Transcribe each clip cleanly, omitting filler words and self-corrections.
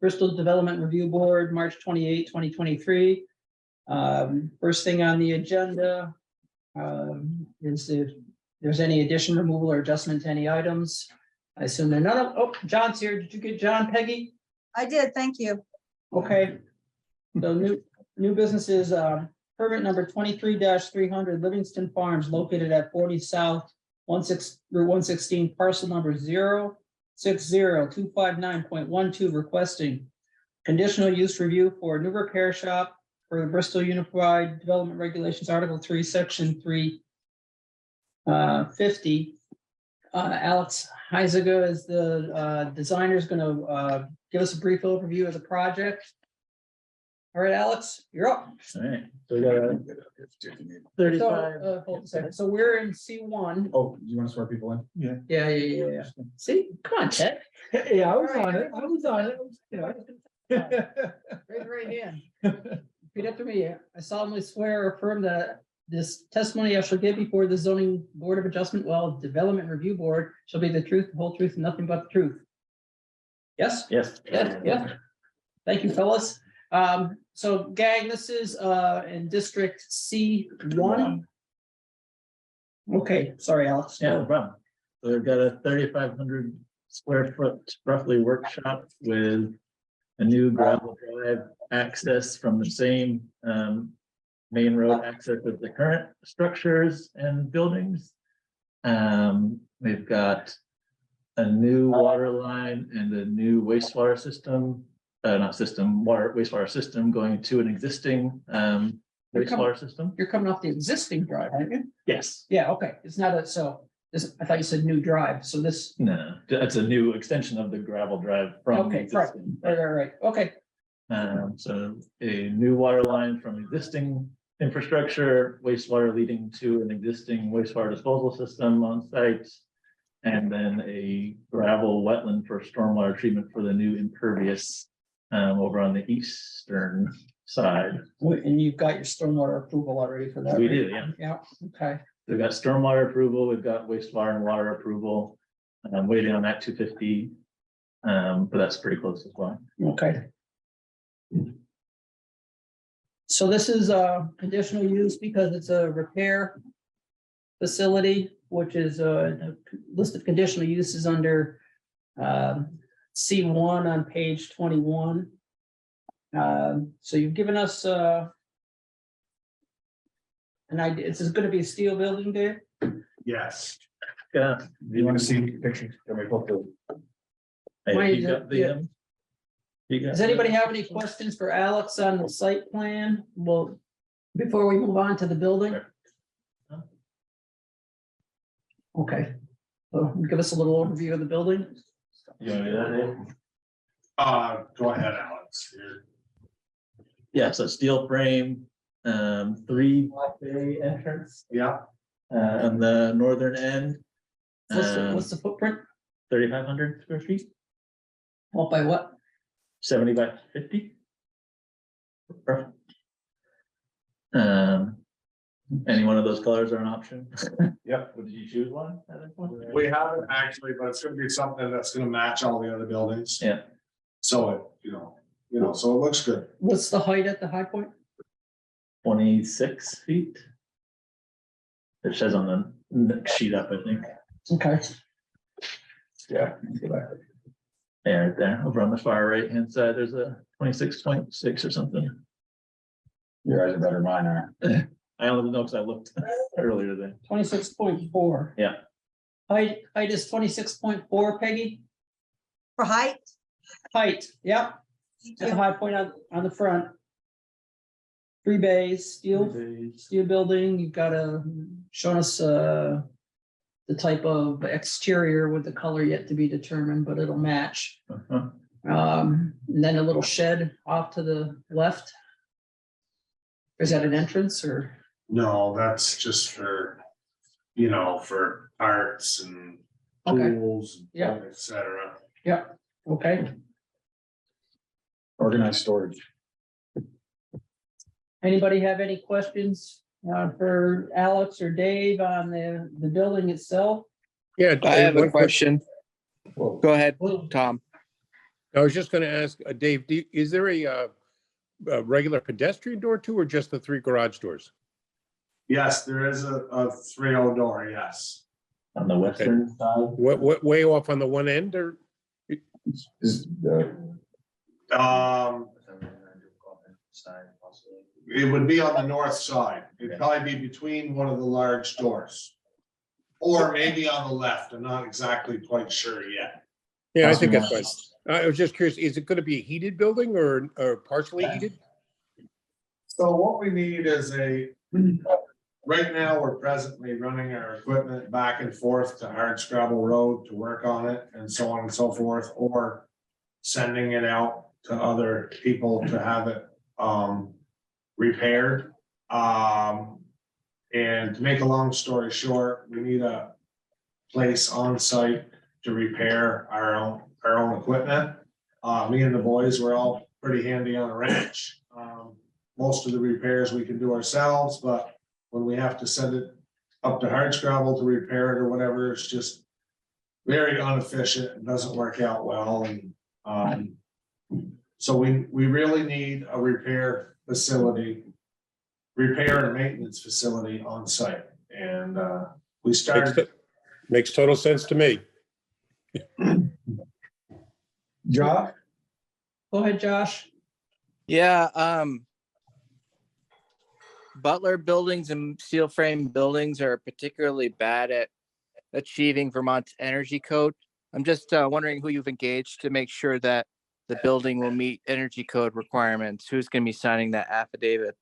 Bristol Development Review Board, March 28, 2023. First thing on the agenda is if there's any addition, removal, or adjustment to any items. I assume they're none of, oh, John's here. Did you get John, Peggy? I did, thank you. Okay. So new businesses, permit number 23-300 Livingston Farms located at 40 South Route 116, parcel number 060-259.12, requesting conditional use review for a new repair shop for the Bristol Unified Development Regulations, Article 3, Section 350. Alex Heisiger is the designer, is going to give us a brief overview of the project. All right, Alex, you're up. All right, so we got 35. So, hold on a second. So we're in C1. Oh, you want to swear people in? Yeah. Yeah. See, come on, Ted. Yeah, I was on it. You know. Raise your right hand. Repeat after me. I solemnly swear or affirm that this testimony I shall give before the zoning board of adjustment, development review board, shall be the truth, the whole truth, and nothing but the truth. Yes? Yes. Yeah. Thank you, fellas. So gang, this is in District C1. Okay, sorry, Alex. Yeah, no problem. So we've got a 3,500 square foot roughly workshop with a new gravel drive access from the same main road access of the current structures and buildings. We've got a new water line and a new wastewater system, wastewater system going to an existing wastewater system. You're coming off the existing drive, aren't you? Yes. Yeah, okay. It's not a, so this, I thought you said new drive, so this, No, that's a new extension of the gravel drive from. the okay, right, existing. right, okay. So a new water line from existing infrastructure, wastewater leading to an existing wastewater disposal system on site. And then a gravel wetland for stormwater treatment for the new impervious over on the eastern side. And you've got your stormwater approval already for that? We right? do, yeah. Yeah, okay. We've got stormwater approval, we've got wastewater and water approval. And I'm waiting on that 250. But that's pretty close as well. Okay. So this is a conditional use because it's a repair facility, which is a list of conditional uses under C1 on page 21. So you've given us an idea. This is going to be a steel building, Dave? Yes. Yeah. Do you want to see pictures? Can we put the? Hey, you got the, Yeah. you got Does anybody have any questions for Alex on the site plan? Well, before we move on to the building? Okay, so give us a little overview of the building. You want to do that, Dave? Go ahead, Alex. Yeah, so steel frame, 3 bay entrance, Yeah, on the northern end. What's the footprint? 3,500 square feet, What by what? 70 by 50. Any one of those colors are an option. Yep. Did you choose one at that point? we haven't actually, but it's gonna be something that's gonna match all the other buildings. Yeah, So it, so it looks good. What's the height at the high point? 26 feet. It says on the next sheet up, I think. Okay, Yeah. Yeah, right there, over on the far right hand side, there's a 26.6 or something. Your eyes are better than mine are. I only know because I looked earlier today. 26.4. Yeah. Height is 26.4, Peggy? For height? Height, yep, at the high point on the front. 3 bays, steel building, you've got shown us the type of exterior with the color yet to be determined, but it'll match. Uh-huh. And then a little shed off to the left. Is that an entrance or? No, that's just for, for arts and Okay. tools, Yeah. et cetera. Yeah, okay. Organized storage. Anybody have any questions for Alex or Dave on the building itself? Yeah, I have a one quick- question. Go ahead, Tom. I was just gonna ask, Dave, is there a regular pedestrian door too, or just the 3 garage doors? Yes, there is a 3.0 door, yes. On the western side. What, way off on the one end, or? Is the, Um, it would be on the north side. It'd probably be between one of the large doors. Or maybe on the left. I'm not exactly quite sure yet. Yeah, I think that's fine. I was just curious, is it gonna be a heated building or partially heated? So what we need is right now, we're presently running our equipment back and forth to Hardscrabble Road to work on it and so on and so forth, or sending it out to other people to have it repaired. And to make a long story short, we need a place on site to repair our own equipment. Me and the boys were all pretty handy on a wrench. Most of the repairs we can do ourselves, but when we have to send it up to Hardscrabble to repair it or whatever, it's just very inefficient and doesn't work out well. And so we really need a repair facility, repair and maintenance facility on site. And we started. Makes total sense to me. Josh? Go ahead, Josh. Yeah, Butler buildings and steel frame buildings are particularly bad at achieving Vermont's energy code. I'm just wondering who you've engaged to make sure that the building will meet energy code requirements. Who's going to be signing that affidavit?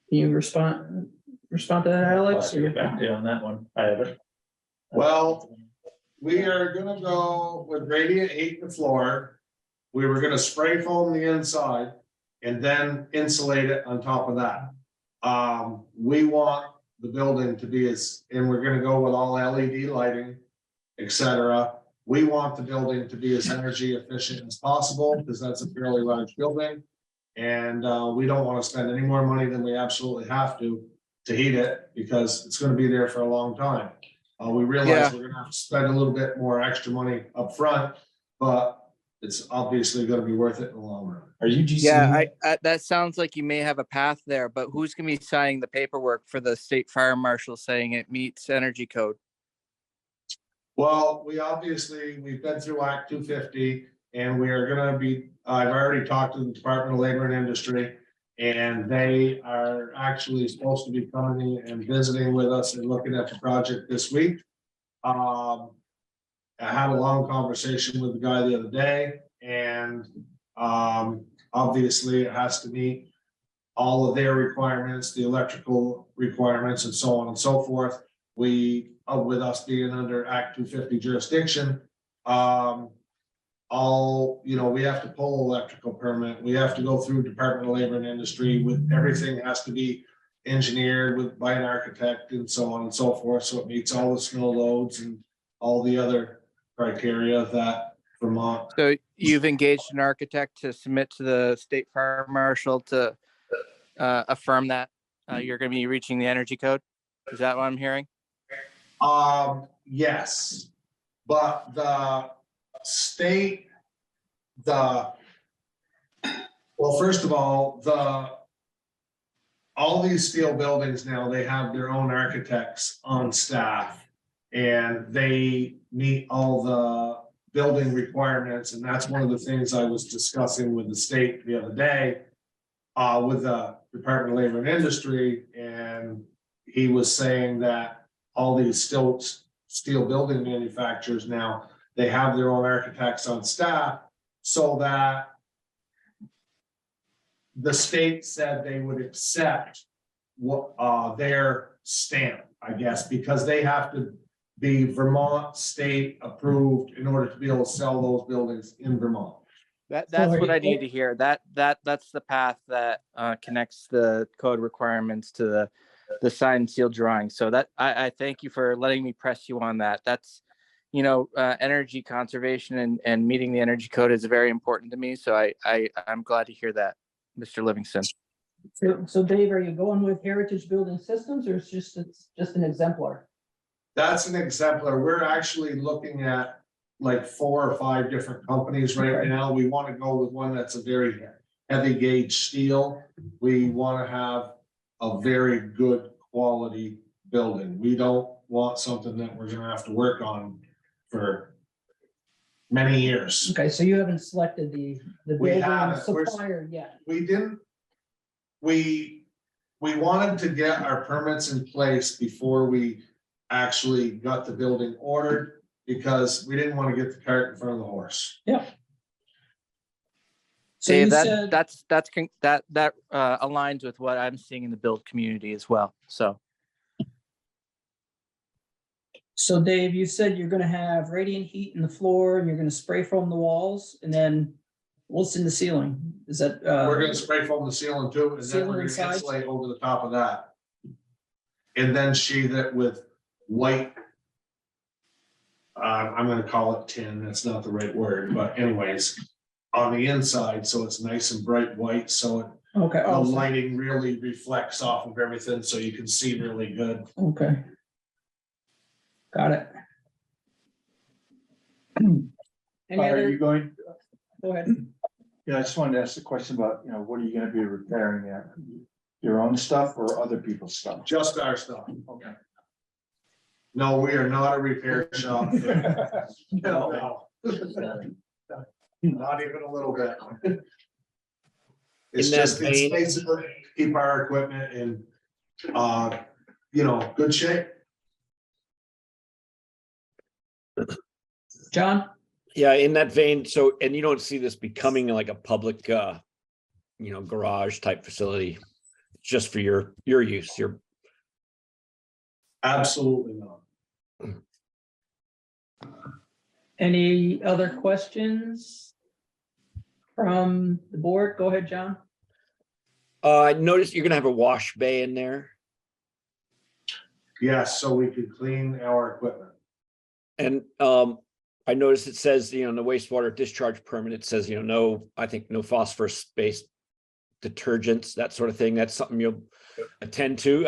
Can you respond to that, Alex? I'll get back to you on that one. I have it. Well, we are gonna go with radiant heat in the floor. We were gonna spray foam the inside and then insulate it on top of that. We want the building to be and we're gonna go with all LED lighting, etc. We want the building to be as energy efficient as possible because that's a fairly large building. And we don't want to spend any more money than we absolutely have to heat it because it's going to be there for a long time. We realize we're going to have to spend a little bit more extra money up front, but it's obviously going to be worth it in the long run. Are you GC? Yeah, that sounds like you may have a path there, but who's going to be signing the paperwork for the state fire marshal saying it meets energy code? Well, we've been through Act 250 and we are gonna be, I've already talked to the Department of Labor and Industry. And they are actually supposed to be coming in and visiting with us and looking at the project this week. I had a long conversation with the guy the other day and obviously it has to meet all of their requirements, the electrical requirements and so on and so forth. With us being under Act 250 jurisdiction, we have to pull electrical permit. We have to go through Department of Labor and Industry with everything has to be engineered by an architect and so on and so forth. So it meets all the snow loads and all the other criteria that Vermont. So you've engaged an architect to submit to the state fire marshal to affirm that you're going to be reaching the energy code. Is that what I'm hearing? Yes, but the state, first of all, all these steel buildings now, they have their own architects on staff and they meet all the building requirements. And that's one of the things I was discussing with the state the other day with the Department of Labor and Industry. And he was saying that all these steel building manufacturers now, they have their own architects on staff so that the state said they would accept what their stamp, I guess, because they have to be Vermont state approved in order to be able to sell those buildings in Vermont. That's what I need to hear. That's the path that connects the code requirements to the signed sealed drawing. So that I thank you for letting me press you on that. That's energy conservation and meeting the energy code is very important to me. So I'm glad to hear that, Mr. Livingston. So Dave, are you going with Heritage Building Systems or it's just an exemplar? That's an exemplar. We're actually looking at like 4 or 5 different companies right now. We want to go with one that's a very heavy gauge steel. We want to have a very good quality building. We don't want something that we're gonna have to work on for many years. Okay, so you haven't selected the We building haven't. We're- supplier yet. We didn't, we wanted to get our permits in place before we actually got the building ordered, because we didn't want to get the cart in front of the horse. So you Dave, said, that aligns with what I'm seeing in the build community as well. So so Dave, you said you're gonna have radiant heat in the floor and you're gonna spray foam the walls and then what's in the ceiling? Is that, We're gonna spray foam the ceiling too, and then Ceiling we're and gonna sides? insulate over the top of that. And then sheathe it with white. I'm gonna call it tin, that's not the right word, but anyways, on the inside, so it's nice and bright white, so okay, the oh, so- lighting really reflects off of everything, so you can see really good. okay. Got it. Any Are you other, going, go ahead. yeah, I just wanted to ask a question about, what are you gonna be repairing there? Your own stuff or other people's stuff? Just our stuff. Okay. No, we are not a repair shop. No. Not even a little bit. It's In that just, it's vein- basically keep our equipment in, good shape. John? Yeah, in that vein, so, and you don't see this becoming like a public, garage type facility, just for your use, Absolutely not. Any other questions from the board? Go ahead, John. I noticed you're gonna have a wash bay in there, Yes, so we could clean our equipment. and, I noticed it says, in the wastewater discharge permit, it says, no, I think no phosphorus-based detergents, that sort of thing. That's something you'll attend to.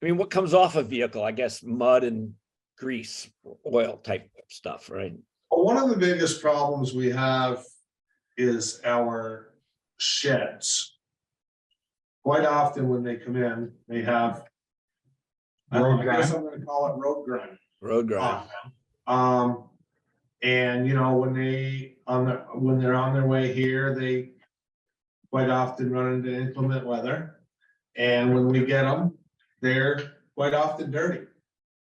What comes off a vehicle? I guess mud and grease, oil type stuff, right? One of the biggest problems we have is our sheds. Quite often when they come in, they have. I guess I'm gonna call it road grind. Road grind. And when they're on their way here, they quite often run into inclement weather. And when we get them, they're quite often dirty.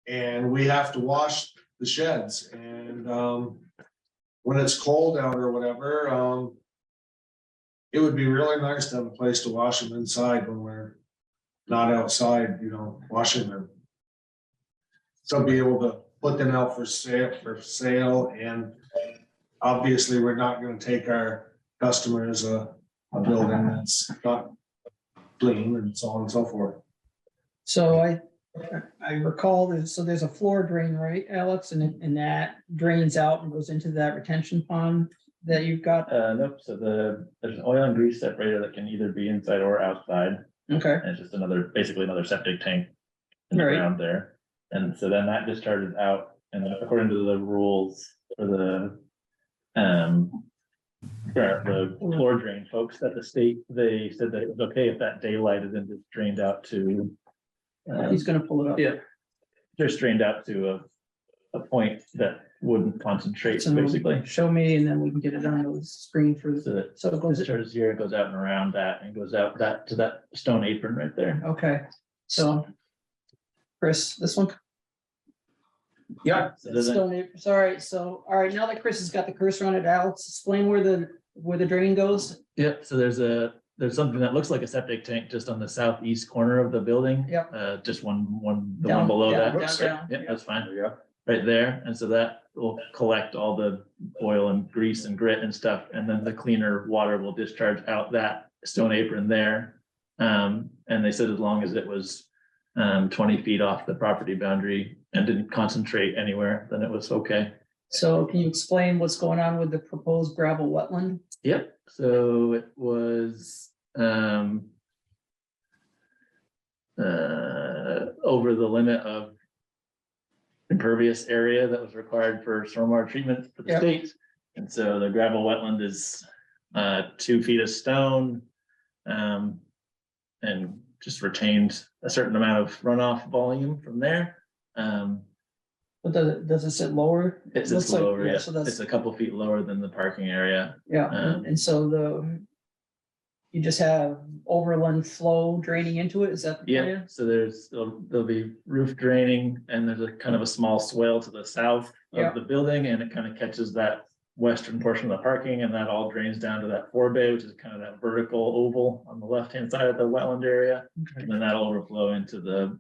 And we have to wash the sheds, and when it's cold out or whatever, it would be really nice to have a place to wash them inside when we're not outside, washing them. So be able to put them out for sale, and obviously, we're not gonna take our customers a building that's not clean and so on and so forth. So I recall there's a floor drain, right, Alex? And that drains out and goes into that retention pond that you've got? Nope, so there's an oil and grease separator that can either be inside or outside, Okay, and it's just basically another septic tank in the Right. ground there. And so then that discharges out, and then according to the rules for the floor drain folks at the state, they said that it was okay if that daylight is then just drained out to. he's gonna pull it up. Yeah. Just drained out to a point that wouldn't concentrate, So basically. show me and then we can get it on the screen for, So that so it goes, discharges here, it goes out and around that, and goes out to that stone apron right there. okay, so. Chris, this one? Yeah. So there's a- Stone apron. Sorry, so, all right, now that Chris has got the cursor on it, Alex, explain where the drain goes. Yep, so there's something that looks like a septic tank just on the southeast corner of the building. Yep. Just the one Down, below down, that. down. Yeah, that's fine. Right there, and so that will collect all the oil and grease and grit and stuff, and then the cleaner water will discharge out that stone apron there. And they said as long as it was 20 feet off the property boundary and didn't concentrate anywhere, then it was okay. So can you explain what's going on with the proposed gravel wetland? Yep, so it was over the limit of impervious area that was required for stormwater treatment for the Yeah. state. And so the gravel wetland is 2 feet of stone. And just retained a certain amount of runoff volume from there. But does it sit lower? It's Looks just like- lower, yeah, yeah, so that's- it's a couple feet lower than the parking area. Yeah, Um, and so you just have overland flow draining into it, is that the Yeah, plan? so there'll be roof draining and there's a kind of a small swale to the south Yeah. of the building and it kind of catches that western portion of the parking and that all drains down to that 4-bay, which is kind of that vertical oval on the left-hand side of the wetland area. And then that'll overflow into the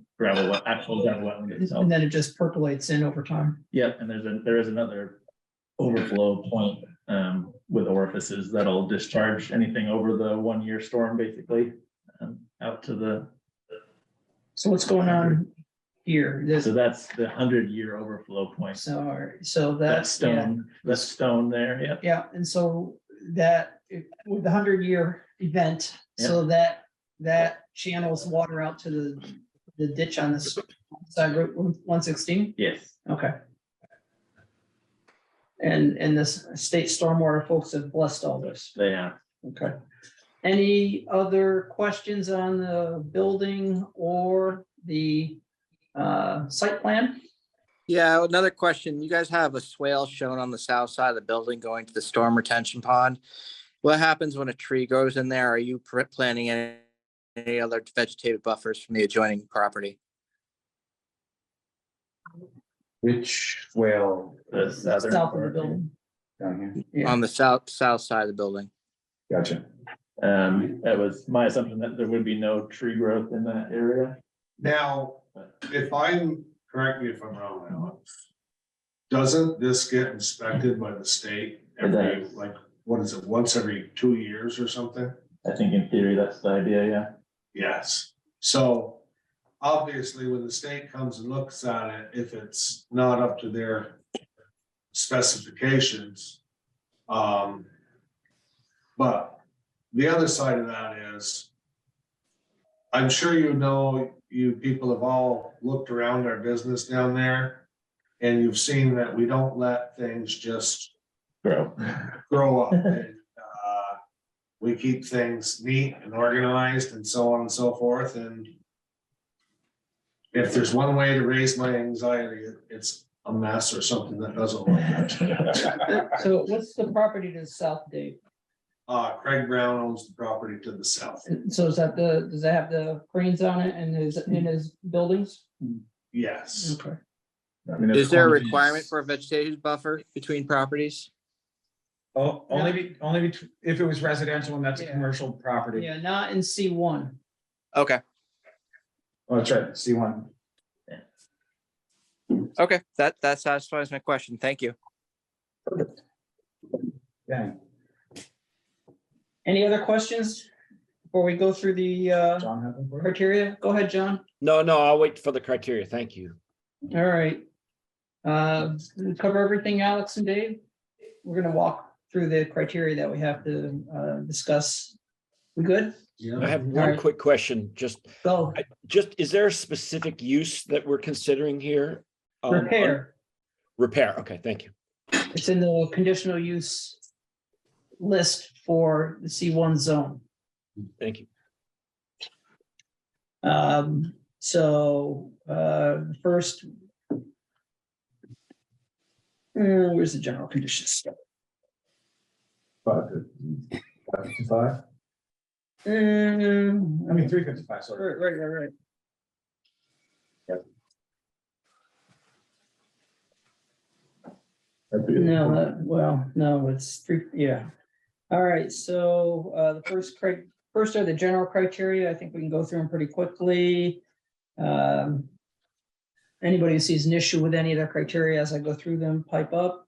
actual gravel wetland itself. And then it just percolates in over time. Yep, and there is another overflow point with orifices that'll discharge anything over the 1-year storm, basically, out to the. So what's going on here? So that's the 100-year overflow point. So, all right, so That's yeah. stone there, yeah. Yeah, and so that, with the 100-year event, so that channels water out to the ditch on this side, Route 116? Yes, Okay. And this state stormwater folks have blessed all this. they have. Okay. Any other questions on the building or the site plan? Yeah, another question. You guys have a swale shown on the south side of the building going to the storm retention pond. What happens when a tree grows in there? Are you planning any other vegetative buffers from the adjoining property? Which swale The southern South of the part. building. down Yeah. On the south side of the building? here? Gotcha. That was my assumption that there would be no tree growth in that area. Now, correct me if I'm wrong, Alex. Doesn't this get inspected by the state every, does. like, what is it, once every 2 years or something? I think in theory, that's the idea, yeah. Yes, so obviously when the state comes and looks at it, if it's not up to their specifications. But the other side of that is, I'm sure you people have all looked around our business down there. And you've seen that we don't let things just Grow. grow up. And, we keep things neat and organized and so on and so forth, and if there's one way to raise my anxiety, it's a mess or something that doesn't look good. So what's the property to the south, Dave? Craig Brown owns the property to the south. So is that does that have the cranes on it and in his buildings? Yes, Okay. I mean, Is there a there's requirement for a vegetative buffer between properties? Oh, only if it was residential and that's a Yeah. commercial property. Yeah, not in C1. Okay, Oh, that's right, C1. okay, that satisfies my question. Thank you. Yeah, Any other questions before we go through the John have one for you? criteria? Go ahead, John. No, I'll wait for the criteria. Thank you. All right. We cover everything, Alex and Dave. We're gonna walk through the criteria that we have to discuss. We good? I have All one right. quick question. Go. Is there a specific use that we're considering here? Repair. Repair. Okay, thank you. It's in the conditional use list for the C1 zone. Thank you. First. Where's the general conditions? 555? I Mm, mean, 355, sorry. Right. No, no, it's three, yeah. All right, so the first are the general criteria. I think we can go through them pretty quickly. Anybody who sees an issue with any of their criteria as I go through them, pipe up.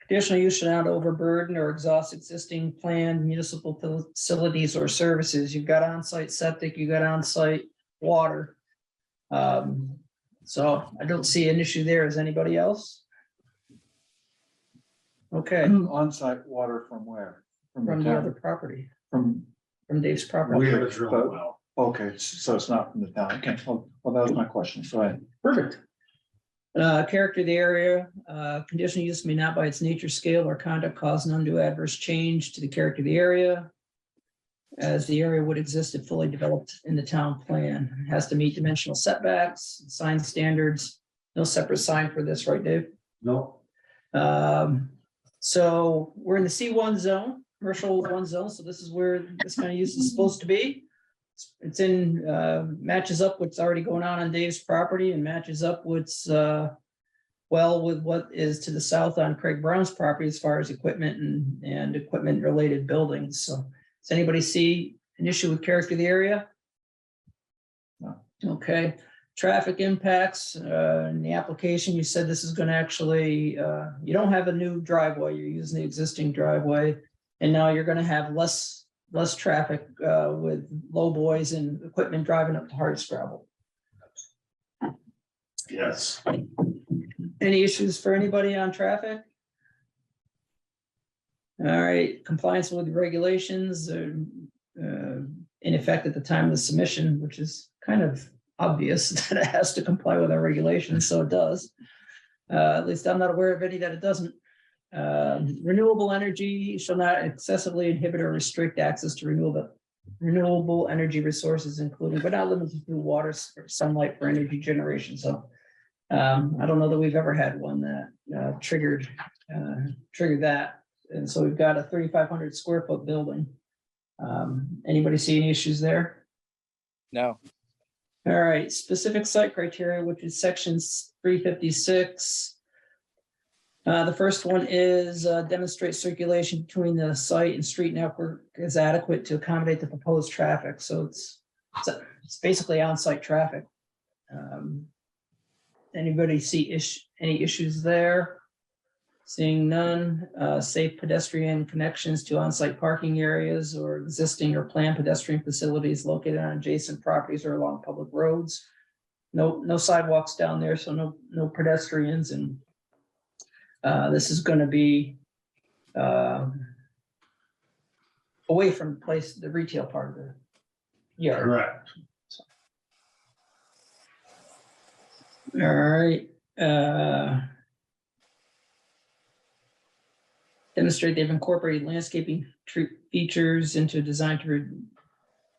Conditional use should not overburden or exhaust existing planned municipal facilities or services. You've got on-site septic, you've got on-site water. So I don't see an issue there. Is anybody else? Okay, On-site water from where? from the other property, From, from Dave's property. we have a drill well. okay, so it's not from the town. Okay, well, that was my question. Go ahead. Perfect. Character of the area, conditional use may not by its nature, scale, or conduct cause an undue adverse change to the character of the area, as the area would exist if fully developed in the town plan. It has to meet dimensional setbacks, sign standards. No separate sign for this, right, Dave? No, So we're in the C1 zone, commercial 1 zone, so this is where this kind of use is supposed to be. It's in, matches up what's already going on Dave's property and matches up what's, well, with what is to the south on Craig Brown's property as far as equipment and equipment related buildings. So does anybody see an issue with character of the area? No. Okay, traffic impacts, in the application, you said this is gonna actually, you don't have a new driveway, you're using the existing driveway. And now you're gonna have less traffic, with low boys and equipment driving up to Hardscrabble. yes. Any issues for anybody on traffic? All right, compliance with the regulations, in effect at the time of the submission, which is kind of obvious that it has to comply with our regulations, so it does. At least I'm not aware of any that it doesn't. Renewable energy shall not excessively inhibit or restrict access to renewable energy resources, including but not limited to water, sunlight for energy generation. So I don't know that we've ever had one that triggered that. And so we've got a 3,500 square foot building. Anybody see any issues there? No. All right, specific site criteria, which is sections 356. The first one is demonstrate circulation between the site and street network is adequate to accommodate the proposed traffic. So it's basically on-site traffic. Anybody see any issues there? Seeing none, safe pedestrian connections to on-site parking areas or existing or planned pedestrian facilities located on adjacent properties or along public roads. No sidewalks down there, so no pedestrians, and this is going to be away from the retail part of the yard. Correct. All right. Demonstrate they've incorporated landscaping features into design to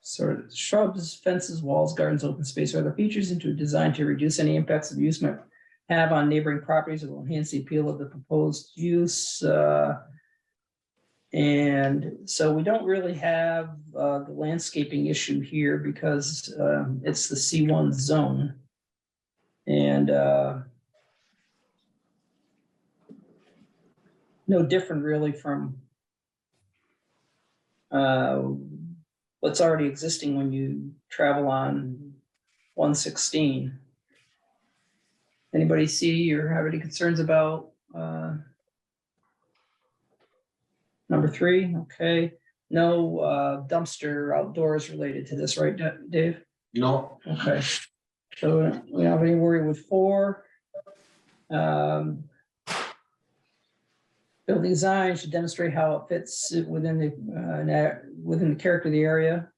sort of shrubs, fences, walls, gardens, open space, or other features into a design to reduce any impacts of use might have on neighboring properties. It will enhance the appeal of the proposed use. And so we don't really have the landscaping issue here because it's the C1 zone. And no different really from what's already existing when you travel on 116. Anybody see or have any concerns about number 3? Okay, no dumpster outdoors related to this, right, Dave? No, Okay, so we don't have any worry with 4. Building design should demonstrate how it fits within the character of the area.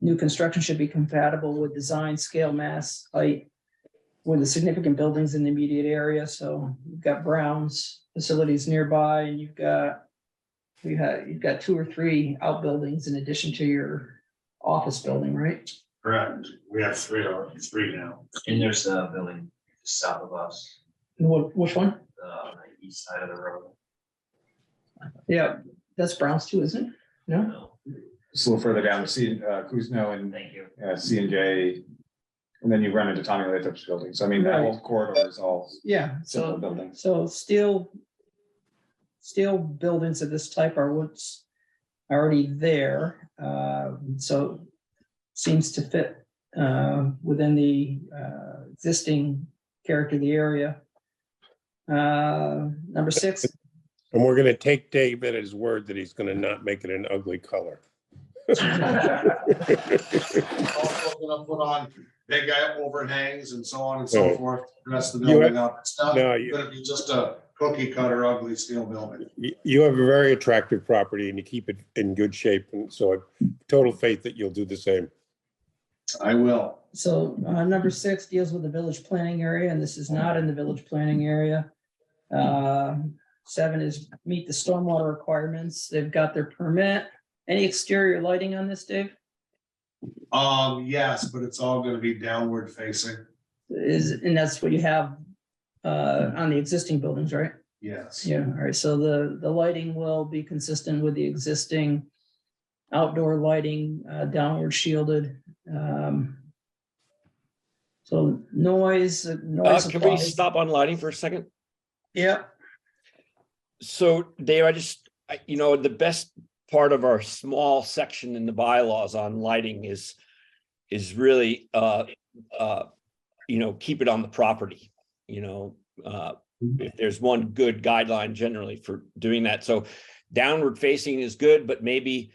New construction should be compatible with design, scale, mass, height, with the significant buildings in the immediate area. So you've got Brown's facilities nearby, and you've got 2 or 3 outbuildings in addition to your office building, right? correct. We have 3 now. And there's a building just south of us, Which one? on the east side of the road. Yeah, that's Brown's too, isn't it? No? No, Just a little further down, see Kuzno and thank you. C and J. And then you run into Tommy Lathrop's building. So I mean, that whole corridor is all Yeah, simple so buildings. So steel buildings of this type are what's already there. So seems to fit within the existing character of the area. Number 6. And we're gonna take Dave at his word that he's gonna not make it an ugly color. Also gonna put on big overhangs and so on and so Oh. forth, dress the You building up. It's not No, gonna be just a cookie cutter ugly steel building. You have a very attractive property and you keep it in good shape, and so I have total faith that you'll do the same. I will. So number 6 deals with the village planning area, and this is not in the village planning area. 7 is meet the stormwater requirements. They've got their permit. Any exterior lighting on this, Dave? Yes, but it's all gonna be downward facing. And that's what you have on the existing buildings, right? Yes. Yeah, all right, so the lighting will be consistent with the existing outdoor lighting, downward shielded. So noise Can we applies. stop on lighting for a second? Yep, So Dave, the best part of our small section in the bylaws on lighting is really, keep it on the property, if there's one good guideline generally for doing that. So downward facing is good, but maybe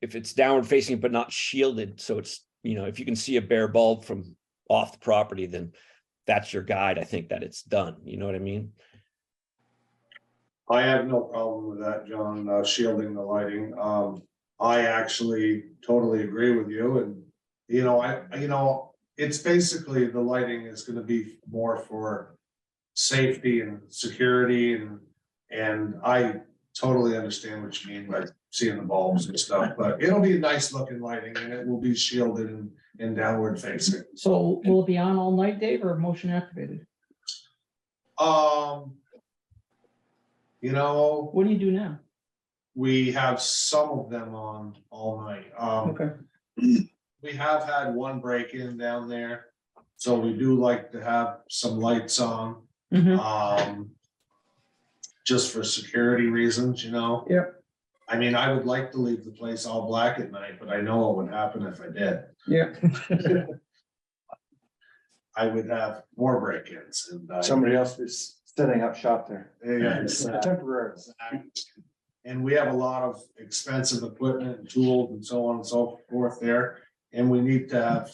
if it's downward facing but not shielded, so it's, if you can see a bare bulb from off the property, then that's your guide. I think that it's done. You know what I mean? I have no problem with that, John, shielding the lighting. I actually totally agree with you and, it's basically the lighting is gonna be more for safety and security and I totally understand what you mean by seeing the bulbs and stuff, but it'll be nice looking lighting and it will be shielded and downward facing. so will it be on all night, Dave, or motion activated? What do you do now? We have some of them on all night. Okay, We have had one break in down there, so we do like to have some lights on. mhm, Just for security reasons, yep, I mean, I would like to leave the place all black at night, but I know what would happen if I did. yep. I would have more break-ins and. Somebody else is setting up shop there. Yeah, it's, Temporary. and we have a lot of expensive equipment and tools and so on and so forth there. And we need to have,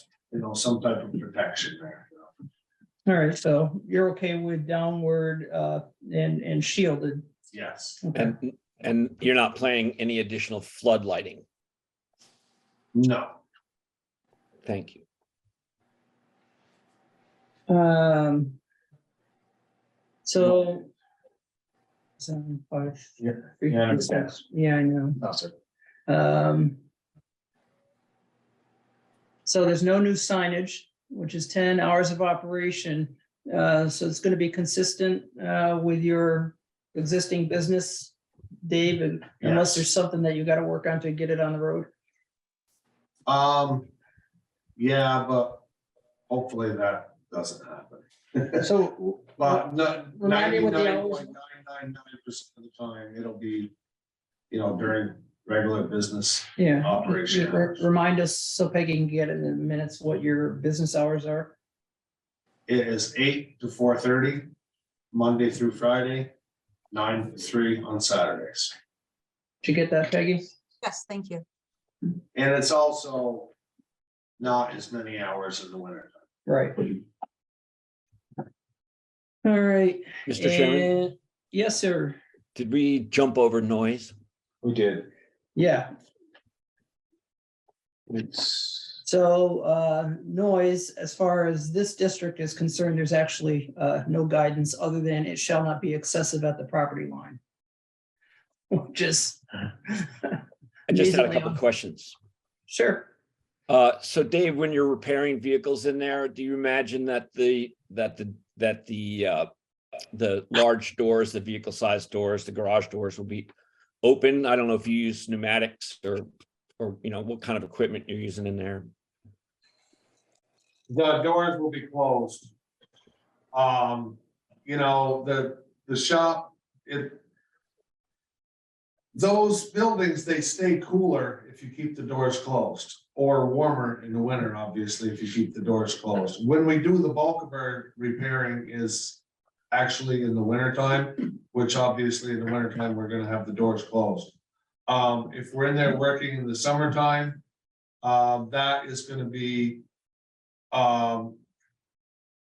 some type of protection there. All right, so you're okay with downward and shielded? Yes. Okay. And you're not planning any additional flood lighting. No. Thank you. So. 7, 5. Yeah, 3, yeah, I 6. understand. Yeah, I know. No, sir. So there's no new signage, which is 10 hours of operation. So it's gonna be consistent with your existing business, Dave, and unless Yes. there's something that you gotta work on to get it on the road. Yeah, but hopefully that doesn't happen. So But no, Remind me what the 99.999% of the time, it'll be, during regular business yeah, operation hours. remind us so Peggy can get in the minutes what your business hours are. It is 8 to 4:30, Monday through Friday, 9 to 3 on Saturdays. Did you get that, Peggy? Yes, thank you. And it's also not as many hours in the winter. Right. All right. Mr. Chairman, and- Yes, sir. did we jump over noise? We did. Yeah. It's, So noise, as far as this district is concerned, there's actually no guidance other than it shall not be excessive at the property line. Which is. I just had a couple questions. Sure. So Dave, when you're repairing vehicles in there, do you imagine that the large doors, the vehicle sized doors, the garage doors will be open? I don't know if you use pneumatics or what kind of equipment you're using in there. The doors will be closed. The shop, those buildings, they stay cooler if you keep the doors closed, or warmer in the winter, obviously, if you keep the doors closed. When we do the bulk of our repairing is actually in the winter time, which obviously in the winter time, we're gonna have the doors closed. If we're in there working in the summertime, that is gonna be,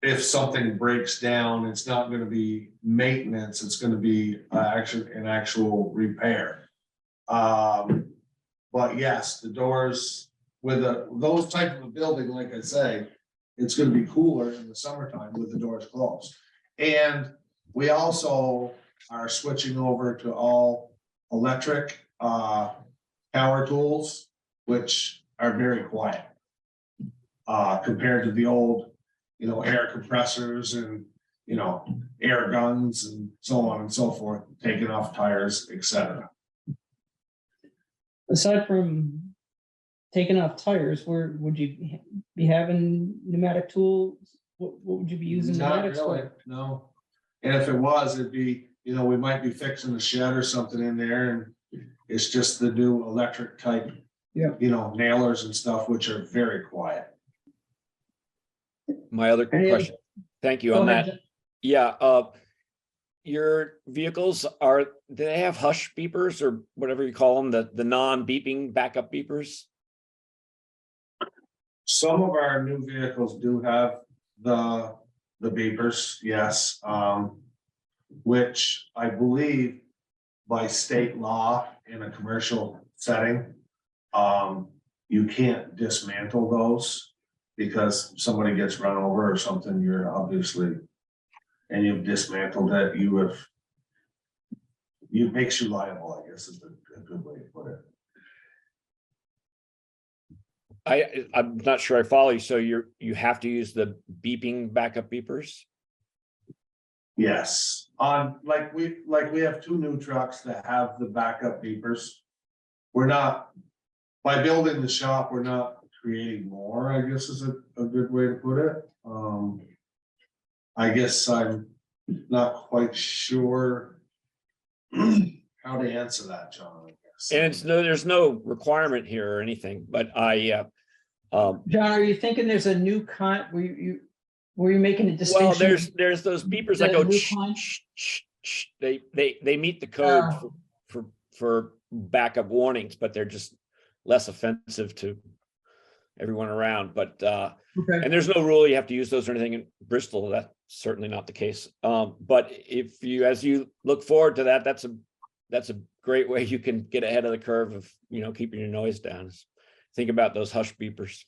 if something breaks down, it's not gonna be maintenance, it's gonna be an actual repair. But yes, the doors with those type of a building, like I say, it's gonna be cooler in the summertime with the doors closed. And we also are switching over to all electric, power tools, which are very quiet. Compared to the old, air compressors and, air guns and so on and so forth, taking off tires, etc. Aside from taking off tires, where would you be having pneumatic tools? What would you be using Not pneumatics really, for? no. And if it was, it'd be, we might be fixing a shed or something in there and it's just the new electric type. Yeah. Nailers and stuff, which are very quiet. My other Any other- question, thank you Go on ahead, that. Jen. Yeah, your vehicles do they have hush beepers or whatever you call them, the non-beeping backup beepers? Some of our new vehicles do have the beepers, yes, which I believe by state law in a commercial setting, you can't dismantle those because somebody gets run over or something, you're obviously, and you've dismantled it, it makes you liable, I guess is a good way to put it. I'm not sure I follow you. So you have to use the beeping backup beepers? Yes, like we have two new trucks that have the backup beepers. We're not, by building the shop, we're not creating more, I guess is a good way to put it. I guess I'm not quite sure how to answer that, John, I guess. And there's no requirement here or anything, but John, are you thinking there's a new were you making a distinction? well, there's those beepers that The go new shh, kind? shh, shh, shh. They meet the code for backup warnings, but they're just less offensive to everyone around. But Okay. and there's no rule you have to use those or anything in Bristol. That's certainly not the case. But if you, as you look forward to that, that's a great way you can get ahead of the curve of keeping your noise down. Think about those hush beepers.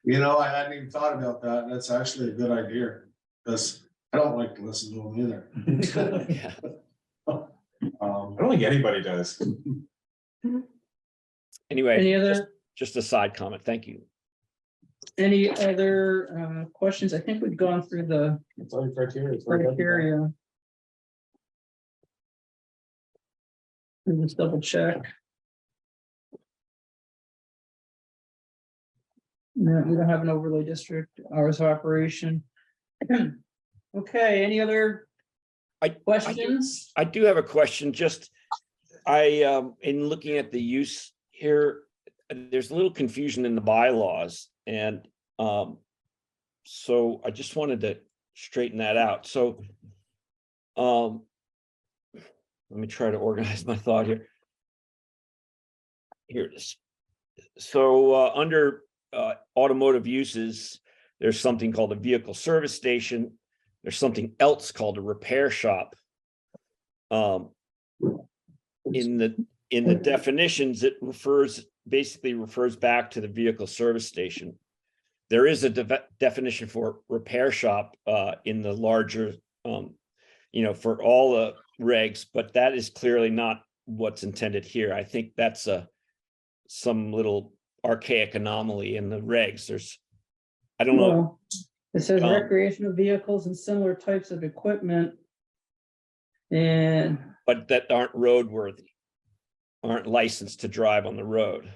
I hadn't even thought about that. That's actually a good idea, because I don't like to listen to them either. Yeah. I don't think anybody does. Anyway, Any other just a side comment. Thank you. questions? I think we've gone through the It's all your criteria. criteria. Let me just double check. No, we don't have an overlay district, hours of operation. Okay, any other questions? I do have a question. Just in looking at the use here, there's a little confusion in the bylaws, and so I just wanted to straighten that out. So let me try to organize my thought here. Here it is. So under automotive uses, there's something called a vehicle service station. There's something else called a repair shop. In the definitions, it basically refers back to the vehicle service station. There is a definition for repair shop in the larger, for all the regs, but that is clearly not what's intended here. I think that's some little archaic anomaly in the regs. I don't know. Well, it says recreational vehicles and similar types of equipment. And But that aren't roadworthy, aren't licensed to drive on the road.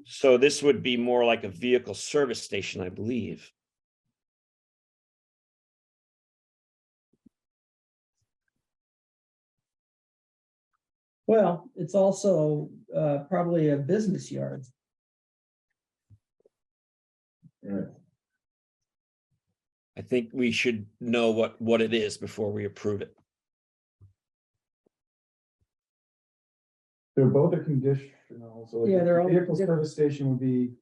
So this would be more like a vehicle service station, I believe. well, it's also probably a business yard. I think we should know what it is before we approve it. They're both a conditional, so like Yeah, they're the all vehicle different. service station would be.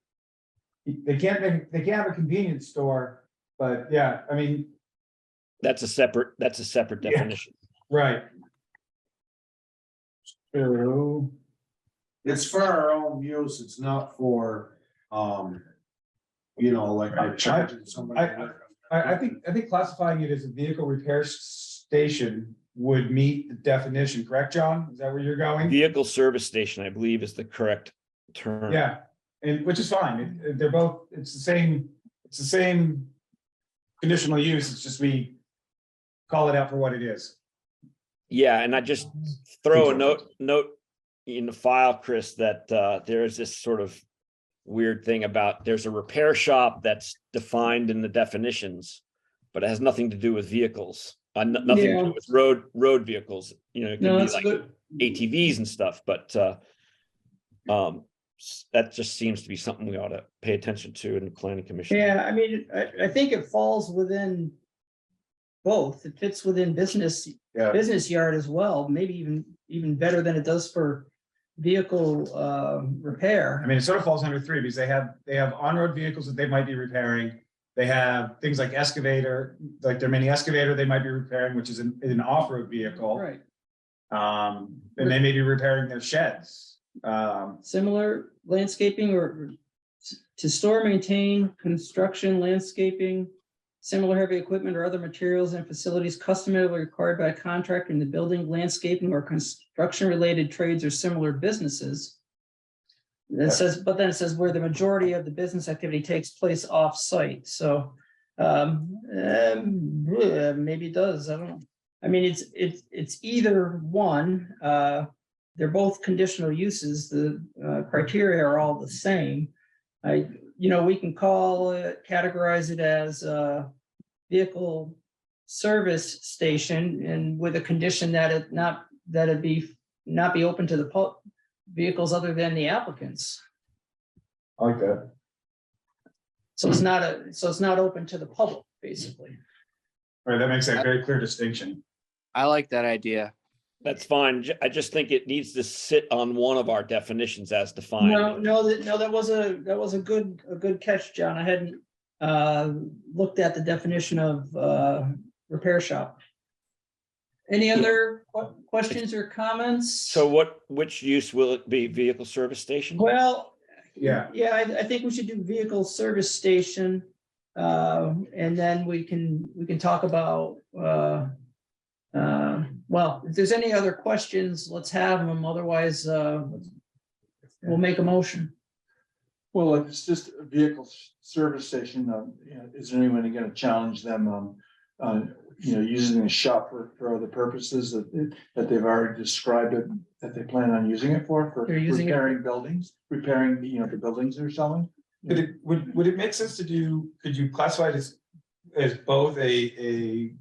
They can't have a convenience store, but yeah, I mean, That's a separate Yeah. definition. right. So, It's for our own use, it's not for, you know, like you're charging somebody. I think classifying it as a vehicle repair station would meet the definition, correct, John? Is that where you're going? Vehicle service station, I believe, is the correct term. Yeah, and which is fine. They're both, it's the same conditional use. It's just we call it out for what it is. Yeah, and I just throw a note in the file, Chris, that there is this sort of weird thing about there's a repair shop that's defined in the definitions, but it has nothing to do with vehicles. Nothing to do with road vehicles. You know, it No, could be that's like good. ATVs and stuff, but that just seems to be something we ought to pay attention to in the planning commission. Yeah, I mean, I think it falls within both. It fits within business yard as well, maybe even better than it does for vehicle repair. I mean, it sort of falls under 3 because they have on-road vehicles that they might be repairing. They have things like excavator, like their mini excavator they might be repairing, which is an off-road vehicle. Right. And they may be repairing their sheds. Similar landscaping or to store, maintain, construction, landscaping, similar heavy equipment or other materials and facilities customarily required by a contractor in the building, landscaping, or construction-related trades or similar businesses. It says, but then it says where the majority of the business activity takes place off-site. So maybe it does. I don't know. I mean, it's either one. They're both conditional uses. The criteria are all the same. We can categorize it as a vehicle service station, and with a condition that it not be open to the vehicles other than the applicants. I like that. So it's not open to the public, basically. All right, that makes a very clear distinction. I like that idea. That's fine. I just think it needs to sit on one of our definitions as defined. That was a good catch, John. I hadn't looked at the definition of repair shop. Any other questions or comments? So which use will it be? Vehicle service station? Well, Yeah. I think we should do vehicle service station. And then we can talk about, well, if there's any other questions, let's have them. Otherwise, we'll make a motion. Well, if it's just a vehicle service station, is there anyone going to challenge them on using the shop for other purposes that they've already described it, that they plan on using it for They're using it- repairing buildings, repairing the buildings they're selling? Would it make sense could you classify it as both a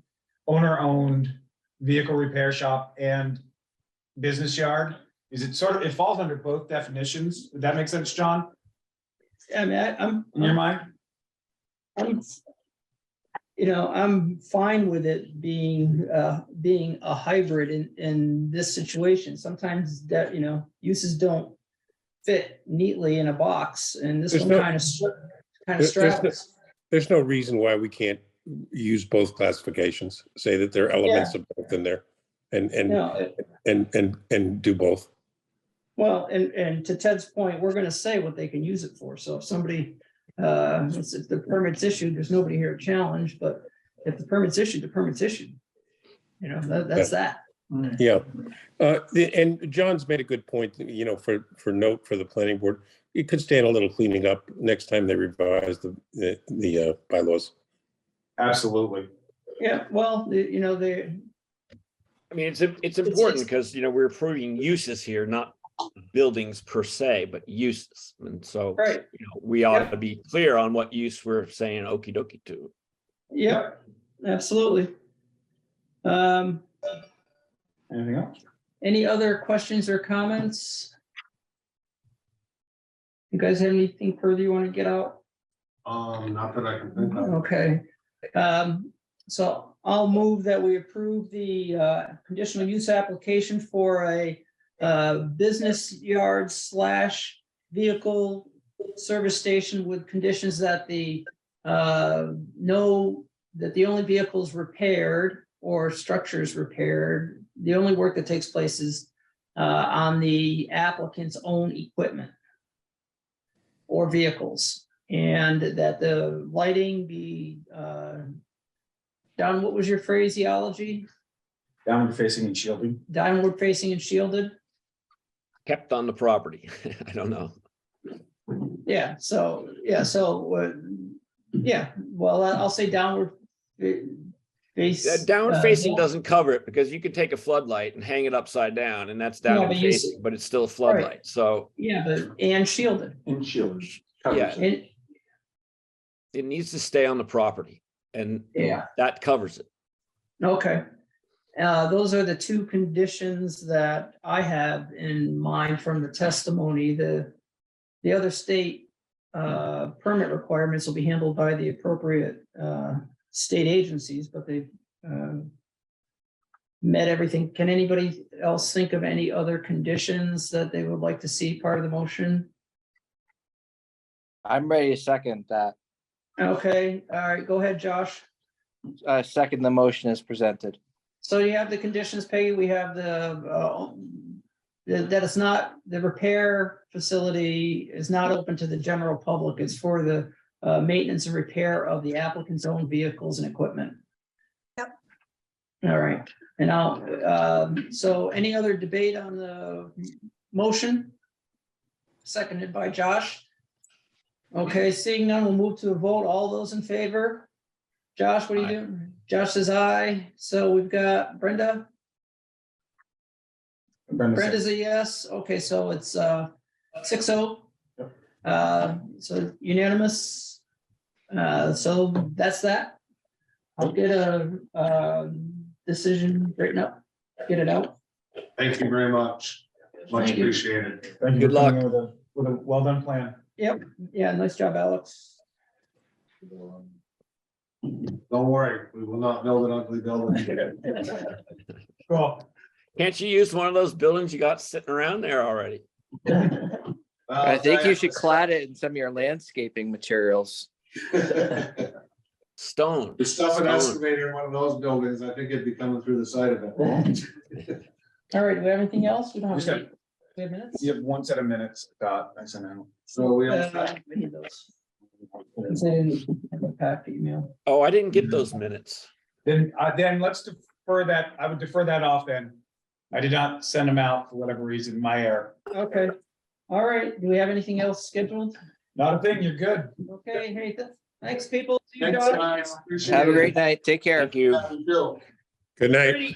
owner-owned vehicle repair shop and business yard? Is it it falls under both definitions? Would that make sense, John, I mean, in your mind? I'm fine with it being a hybrid in this situation. Sometimes that, uses don't fit neatly in a box, and this one kind of straddles. There's no reason why we can't use both classifications, say that there are elements of both in there and do both. Well, and to Ted's point, we're gonna say what they can use it for. So if somebody, if the permit's issued, there's nobody here to challenge, but if the permit's issued, the permit's issued. That's that. Yeah. And John's made a good point, for note for the planning board. It could stand a little cleaning up next time they revise the bylaws. Absolutely. Yeah, well, I mean, it's important because, we're approving uses here, not buildings per se, but uses. And so, right. We ought to be clear on what use we're saying okie dokie to. Yeah, absolutely. Anything else? Any other questions or comments? You guys have anything further you want to get out? Not that I can think of. Okay. So I'll move that we approve the conditional use application for a business yard / vehicle service station with conditions that the only vehicles repaired or structures repaired, the only work that takes place is on the applicant's own equipment or vehicles. And that the lighting be, Don, what was your phraseology? Downward facing and shielding. Downward facing and shielded? Kept on the property. I don't know. Yeah, so, yeah, well, I'll say downward. Face. Downward facing doesn't cover it because you could take a floodlight and hang it upside down and that's No, downward but you facing, but it's still a floodlight. So Yeah, but, and shielded. And shielding. Yeah. And, it needs to stay on the property and yeah, that covers it. okay. Those are the two conditions that I have in mind from the testimony. The other state permit requirements will be handled by the appropriate state agencies, but they've met everything. Can anybody else think of any other conditions that they would like to see part of the motion? I'm ready to second that. Okay, all right, go ahead, Josh. Second the motion as presented. So you have the conditions, Peggy. We have that it's not, the repair facility is not open to the general public. It's for the maintenance and repair of the applicant's own vehicles and equipment. Yep. All right, and so any other debate on the motion? Seconded by Josh. Okay, seeing none, we'll move to a vote. All those in favor? Josh, what are you doing? Josh says aye. So we've got Brenda. Brenda's a yes. Okay, so it's 6-0. So unanimous. So that's that. I'll get a decision written up, get it out. Thank you very much. Much Thank you. appreciated. Thank you Good for luck. coming with a well-done plan. Yep, yeah, nice job, Alex. Don't worry, we will not build an ugly building. Cool. Can't you use one of those buildings you got sitting around there already? I think you should clad it in some of your landscaping materials. Stone. The stuff an Stone. excavator in one of those buildings, I think it'd be coming through the side of it. All right, do we have anything else? We don't have, Just got- any- we have minutes? You have one set of minutes, I sent out. So we, We need those. Because I didn't have a pack email. Oh, I didn't get those minutes. Then let's defer that, I would defer that off then. I did not send them out for whatever reason, my error. Okay, all right, do we have anything else scheduled? Not a thing, you're good. Okay, hey, thanks, people. See you, thanks, Josh. guys. Appreciate Have a it. great night. Take care. Thank you. Yeah, you too. Good night.